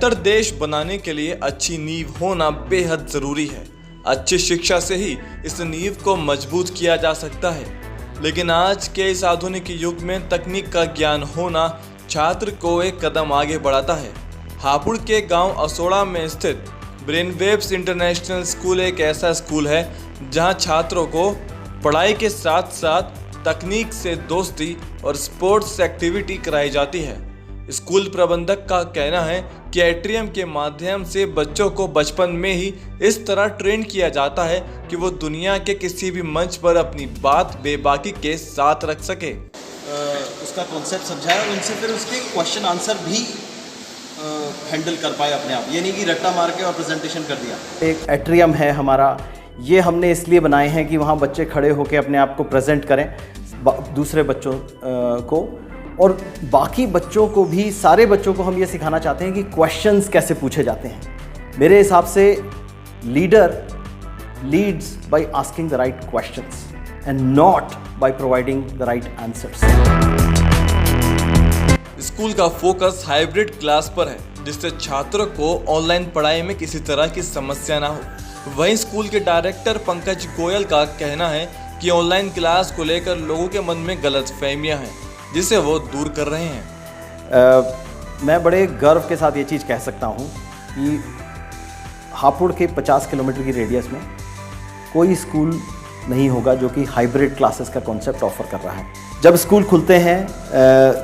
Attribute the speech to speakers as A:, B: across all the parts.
A: बेहतर देश बनाने के लिए अच्छी नींव होना बेहद जरूरी है। अच्छी शिक्षा से ही इस नींव को मजबूत किया जा सकता है। लेकिन आज के इस आधुनिक युग में तकनीक का ज्ञान होना छात्र को एक कदम आगे बढ़ाता है। हापुड़ के गांव असोड़ा में स्थित ब्रेनवेव्स इंटरनेशनल स्कूल एक ऐसा स्कूल है जहां छात्रों को पढ़ाई के साथ साथ तकनीक से दोस्ती और स्पोर्ट्स एक्टिविटी कराई जाती है। स्कूल प्रबंधक का कहना है कि एट्रियम के माध्यम से बच्चों को बचपन में ही इस तरह ट्रेन किया जाता है कि वो दुनिया के किसी भी मंच पर अपनी बात बेबाकी के साथ रख सके।
B: उसका कॉन्सेप्ट समझाया और उनसे फिर उसके क्वेश्चन आंसर भी हैंडल कर पाए अपने आप, ये नहीं कि रट्टा मार के और प्रेजेंटेशन कर दिया। एक एट्रियम है हमारा, ये हमने इसलिए बनाए हैं कि वहाँ बच्चे खड़े होकर अपने आप को प्रेजेंट करें दूसरे बच्चों को, और बाकी बच्चों को भी, सारे बच्चों को हम ये सिखाना चाहते हैं कि क्वेश्चंस कैसे पूछे जाते हैं। मेरे हिसाब से leader leads by asking the right questions and not by providing the right answers.
A: School का फोकस हाइब्रिड क्लास पर है, जिससे छात्रों को ऑनलाइन पढ़ाई में किसी तरह की समस्या ना हो। वहीं स्कूल के डायरेक्टर पंकज गोयल का कहना है कि ऑनलाइन क्लास को लेकर लोगों के मन में गलतफहमियां हैं, जिसे वो दूर कर रहे हैं।
B: मैं बड़े गर्व के साथ ये चीज़ कह सकता हूँ कि हापुड़ के 50 किलोमीटर की रेडियस में कोई स्कूल नहीं होगा जो कि हाइब्रिड क्लासेस का कॉन्सेप्ट ऑफर कर रहा है। जब स्कूल खुलते हैं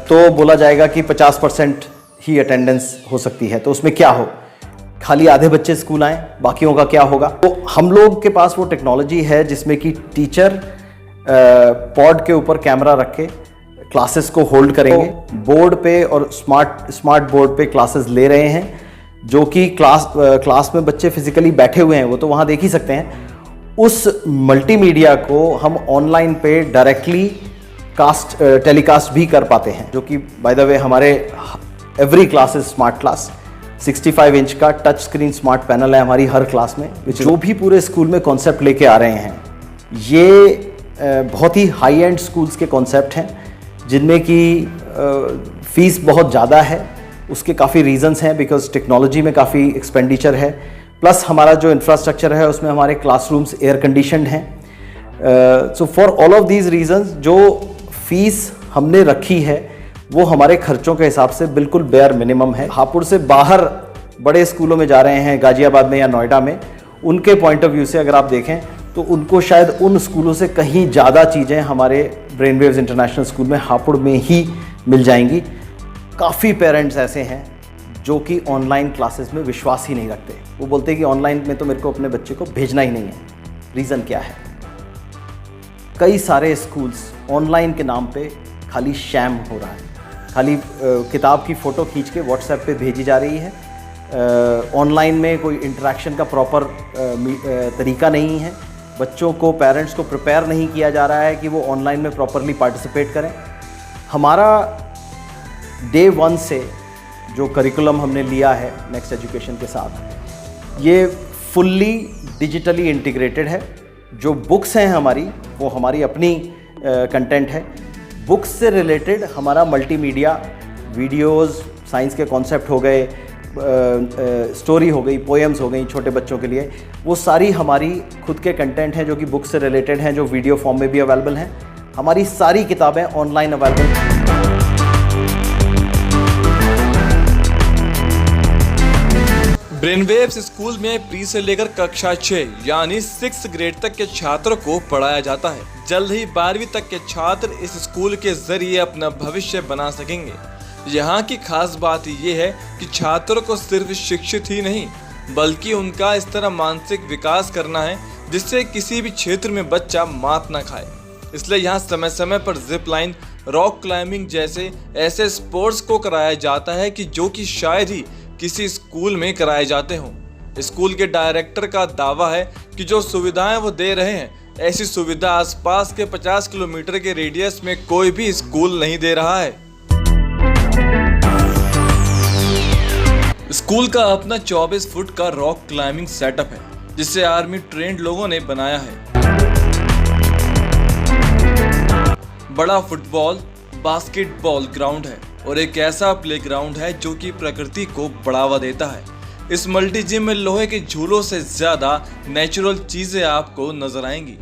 B: तो बोला जाएगा कि 50% ही अटेंडेंस हो सकती है, तो उसमें क्या हो, खाली आधे बच्चे स्कूल आएँ, बाकियों का क्या होगा। तो हम लोग के पास वो टेक्नोलॉजी है जिसमें कि टीचर पॉड के ऊपर कैमरा रख के क्लासेस को होल्ड करेंगे, बोर्ड पे और स्मार्ट बोर्ड पे क्लासेस ले रहे हैं, जो कि क्लास में बच्चे फिजिकली बैठे हुए हैं, वो तो वहाँ देख ही सकते हैं। उस मल्टीमीडिया को हम ऑनलाइन पे डायरेक्टली टेलीकास्ट भी कर पाते हैं, जो कि बाय द वे हमारे every class is smart class. 65 inch का टच स्क्रीन स्मार्ट पैनल है हमारी हर क्लास में। जो भी पूरे स्कूल में कॉन्सेप्ट लेके आ रहे हैं, ये बहुत ही हाई एंड स्कूल्स के कॉन्सेप्ट हैं, जिनमें कि फीस बहुत ज़्यादा है। उसके काफ़ी रीजंस हैं, बिकॉज टेक्नोलॉजी में काफ़ी एक्सपेंडिचर है, प्लस हमारा जो इंफ्रास्ट्रक्चर है उसमें हमारे क्लासरूम्स एयर कंडीशनड हैं। So for all of these reasons जो फीस हमने रखी है वो हमारे खर्चों के हिसाब से बिल्कुल बेयर मिनिमम है। हापुड़ से बाहर बड़े स्कूलों में जा रहे हैं, गाजियाबाद में या नोएडा में, उनके पॉइंट ऑफ व्यू से अगर आप देखें तो उनको शायद उन स्कूलों से कहीं ज़्यादा चीज़ें हमारे ब्रेनवेव्स इंटरनेशनल स्कूल में हापुड़ में ही मिल जाएंगी। काफ़ी पेरेंट्स ऐसे हैं जो कि ऑनलाइन क्लासेस में विश्वास ही नहीं रखते। वो बोलते हैं कि ऑनलाइन में तो मेरे को अपने बच्चे को भेजना ही नहीं है। रीज़न क्या है? कई सारे स्कूल्स ऑनलाइन के नाम पे खाली शैम हो रहा है, खाली किताब की फ़ोटो खींच के व्हाट्सएप पे भेजी जा रही है। ऑनलाइन में कोई इंटरेक्शन का प्रॉपर तरीका नहीं है। बच्चों को, पेरेंट्स को प्रिपेयर नहीं किया जा रहा है कि वो ऑनलाइन में प्रॉपरली पार्टिसिपेट करें। हमारा डे 1 से जो करिकुलम हमने लिया है नेक्स्ट एजुकेशन के साथ, ये फुल्ली डिजिटली इंटीग्रेटेड है। जो बुक्स हैं हमारी, वो हमारी अपनी कंटेंट है। बुक्स से रिलेटेड हमारा मल्टीमीडिया, वीडियोस, साइंस के कॉन्सेप्ट हो गए, स्टोरी हो गई, पोएम्स हो गई छोटे बच्चों के लिए, वो सारी हमारी खुद के कंटेंट हैं जो कि बुक से रिलेटेड हैं, जो वीडियो फॉर्म में भी अवेलेबल हैं। हमारी सारी किताबें ऑनलाइन अवेलेबल हैं।
A: ब्रेनवेव्स स्कूल में प्री से लेकर कक्षा 6 यानी 6 ग्रेड तक के छात्रों को पढ़ाया जाता है। जल्द ही 12वीं तक के छात्र इस स्कूल के जरिए अपना भविष्य बना सकेंगे। यहाँ की खास बात यह है कि छात्रों को सिर्फ शिक्षित ही नहीं, बल्कि उनका इस तरह मानसिक विकास करना है जिससे किसी भी क्षेत्र में बच्चा मात न खाए। इसलिए यहाँ समय समय पर जिप लाइन, रॉक क्लाइंबिंग जैसे ऐसे स्पोर्ट्स को कराया जाता है कि जो कि शायद ही किसी स्कूल में कराए जाते हों। स्कूल के डायरेक्टर का दावा है कि जो सुविधाएं वो दे रहे हैं, ऐसी सुविधा आसपास के 50 किलोमीटर के रेडियस में कोई भी स्कूल नहीं दे रहा है। स्कूल का अपना 24 फुट का रॉक क्लाइंबिंग सेटअप है, जिसे आर्मी ट्रेंड लोगों ने बनाया है। बड़ा फुटबॉल, बास्केटबॉल ग्राउंड है और एक ऐसा प्लेग्राउंड है जो कि प्रकृति को बढ़ावा देता है। इस मल्टी जिम में लोहे के झूलों से ज्यादा नेचुरल चीजें आपको नजर आएंगी।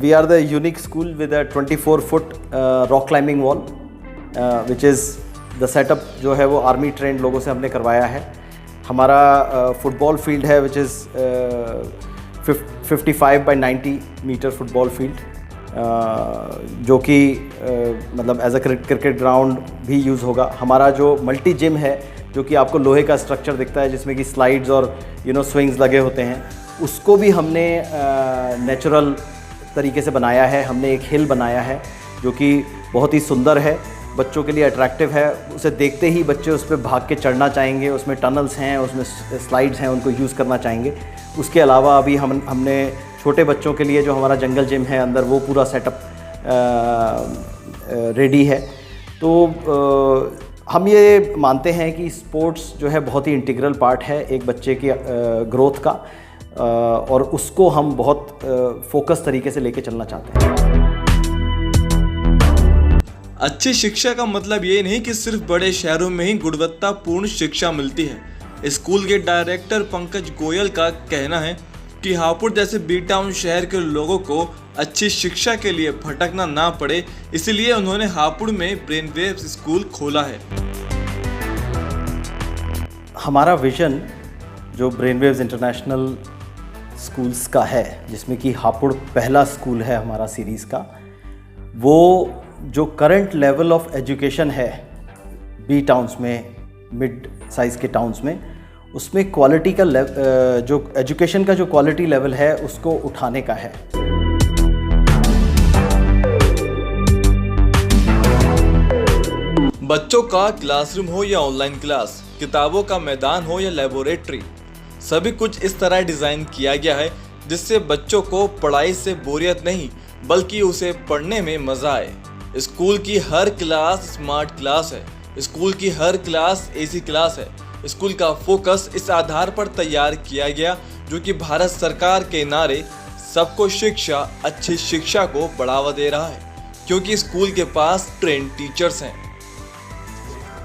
B: We are the unique school with a 24-foot rock climbing wall, which is the setup जो है वो आर्मी ट्रेंड लोगों से हमने करवाया है। हमारा फुटबॉल फील्ड है which is 55 by 90 metre football field, जो कि मतलब एज अ क्रिकेट ग्राउंड भी यूज़ होगा। हमारा जो मल्टी जिम है जो कि आपको लोहे का स्ट्रक्चर दिखता है जिसमें कि स्लाइड्स और स्विंग्स लगे होते हैं, उसको भी हमने नेचुरल तरीके से बनाया है। हमने एक हिल बनाया है जो कि बहुत ही सुंदर है, बच्चों के लिए अट्रैक्टिव है। उसे देखते ही बच्चे उस पर भाग के चढ़ना चाहेंगे। उसमें टनल्स हैं, उसमें स्लाइड्स हैं, उनको यूज़ करना चाहेंगे। उसके अलावा अभी हमने छोटे बच्चों के लिए जो हमारा जंगल जिम है अंदर, वो पूरा सेटअप रेडी है। तो हम ये मानते हैं कि स्पोर्ट्स जो है बहुत ही इंटीग्रल पार्ट है एक बच्चे की ग्रोथ का, और उसको हम बहुत फोकस तरीके से लेके चलना चाहते हैं।
A: अच्छी शिक्षा का मतलब ये नहीं कि सिर्फ बड़े शहरों में ही गुणवत्तापूर्ण शिक्षा मिलती है। स्कूल के डायरेक्टर पंकज गोयल का कहना है कि हापुड़ जैसे बी टाउन शहर के लोगों को अच्छी शिक्षा के लिए भटकना ना पड़े, इसलिए उन्होंने हापुड़ में ब्रेनवेव्स स्कूल खोला है।
B: हमारा विजन जो ब्रेनवेव्स इंटरनेशनल स्कूल्स का है, जिसमें कि हापुड़ पहला स्कूल है हमारा सीरीज़ का, वो जो करंट लेवल ऑफ एजुकेशन है बी टाउन्स में, मिड साइज़ के टाउन्स में, उसमें क्वालिटी का जो एजुकेशन का जो क्वालिटी लेवल है उसको उठाने का है।
A: बच्चों का क्लासरूम हो या ऑनलाइन क्लास, किताबों का मैदान हो या लेबोरेटरी, सभी कुछ इस तरह डिज़ाइन किया गया है जिससे बच्चों को पढ़ाई से बोरियत नहीं बल्कि उसे पढ़ने में मज़ा आए। स्कूल की हर क्लास स्मार्ट क्लास है, स्कूल की हर क्लास एसी क्लास है। स्कूल का फोकस इस आधार पर तैयार किया गया जो कि भारत सरकार के नारे सबको शिक्षा, अच्छी शिक्षा को बढ़ावा दे रहा है, क्योंकि स्कूल के पास ट्रेंड टीचर्स हैं।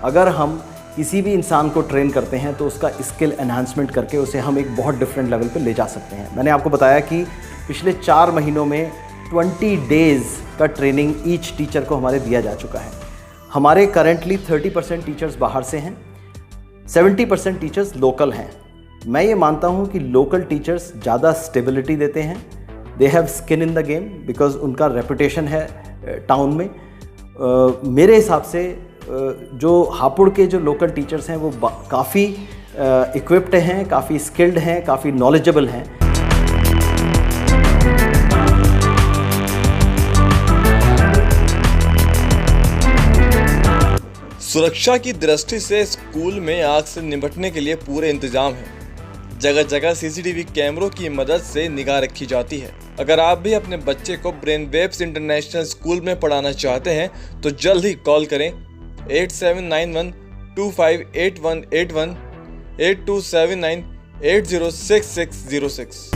B: अगर हम किसी भी इंसान को ट्रेन करते हैं तो उसका स्किल एनहांसमेंट करके उसे हम एक बहुत डिफरेंट लेवल पे ले जा सकते हैं। मैंने आपको बताया कि पिछले 4 महीनों में 20 डेज़ का ट्रेनिंग ईच टीचर को हमारे दिया जा चुका है। हमारे करंटली 30% टीचर्स बाहर से हैं, 70% टीचर्स लोकल हैं। मैं ये मानता हूँ कि लोकल टीचर्स ज़्यादा स्टेबिलिटी देते हैं। They have skin in the game because उनका रेपुटेशन है टाउन में। मेरे हिसाब से जो हापुड़ के जो लोकल टीचर्स हैं वो काफ़ी इक्विप्ड हैं, काफ़ी स्किल्ड हैं, काफ़ी नॉलेजेबल हैं।
A: सुरक्षा की दृष्टि से स्कूल में आग से निपटने के लिए पूरे इंतजाम हैं। जगह जगह सीसीटीवी कैमरों की मदद से निगाह रखी जाती है। अगर आप भी अपने बच्चे को ब्रेनवेव्स इंटरनेशनल स्कूल में पढ़ाना चाहते हैं तो जल्द ही कॉल करें 8791258181 8279806606।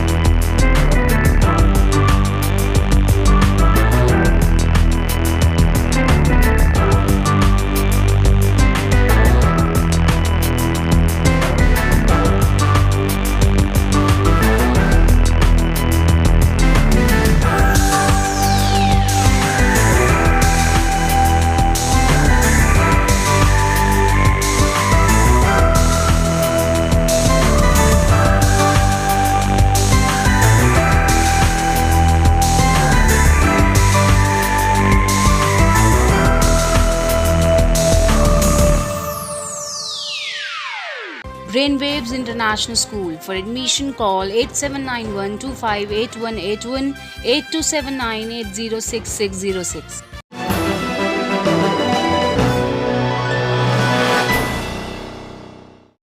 C: Brainwaves International School. For admission call 8791258181 8279806606.